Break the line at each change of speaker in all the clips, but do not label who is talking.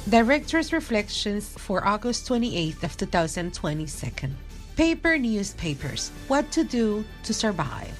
Director's Reflections for August 28th of 2022. Paper newspapers. What to do to survive.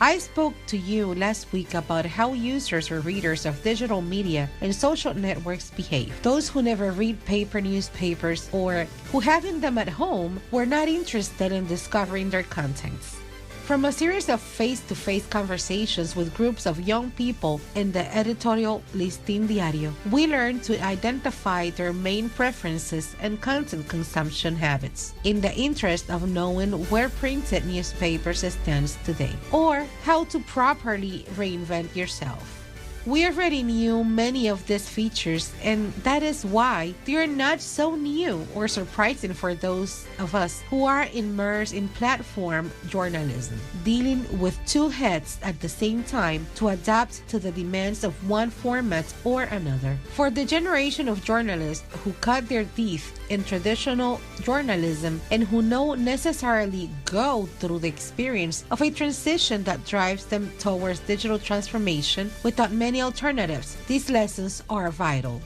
I spoke to you last week about how users or readers of digital media and social networks behave. Those who never read paper newspapers or who having them at home were not interested in discovering their contents. From a series of face-to-face conversations with groups of young people in the editorial listing Diario, we learned to identify their main preferences and content consumption habits in the interest of knowing where printed newspapers stands today, or how to properly reinvent yourself. We already knew many of these features, and that is why they are not so new or surprising for those of us who are immersed in platform journalism, dealing with two heads at the same time to adapt to the demands of one format or another. For the generation of journalists who cut their teeth in traditional journalism and who don't necessarily go through the experience of a transition that drives them towards digital transformation without many alternatives, these lessons are vital.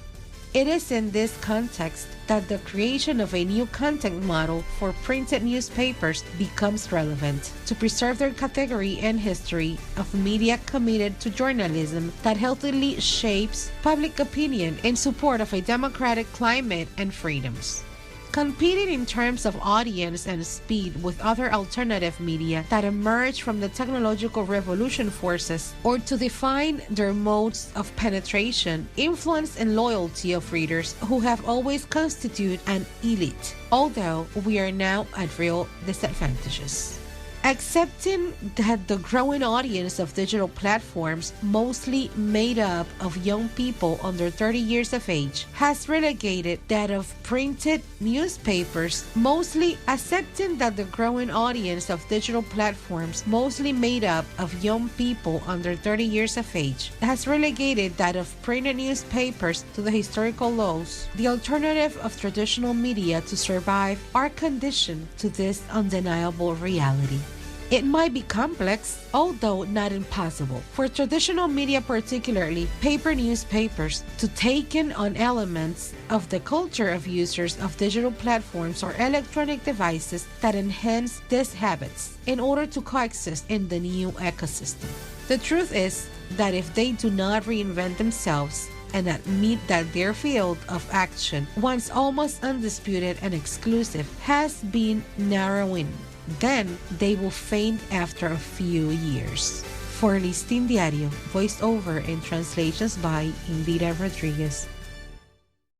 It is in this context that the creation of a new content model for printed newspapers becomes relevant to preserve their category and history of media committed to journalism that healthily shapes public opinion in support of a democratic climate and freedoms. Competing in terms of audience and speed with other alternative media that emerge from the technological revolution forces, or to define their modes of penetration, influence, and loyalty of readers who have always constituted an elite, although we are now at real disadvantages. Accepting that the growing audience of digital platforms, mostly made up of young people under 30 years of age, has relegated that of printed newspapers, mostly accepting that the growing audience of digital platforms, mostly made up of young people under 30 years of age, has relegated that of printed newspapers to the historical lows. The alternative of traditional media to survive are conditioned to this undeniable reality. It might be complex, although not impossible, for traditional media, particularly paper newspapers, to take in on elements of the culture of users of digital platforms or electronic devices that enhance these habits in order to coexist in the new ecosystem. The truth is that if they do not reinvent themselves and admit that their field of action, once almost undisputed and exclusive, has been narrowing, then they will faint after a few years. For Listín Diario, voiced over and translations by Indira Rodriguez.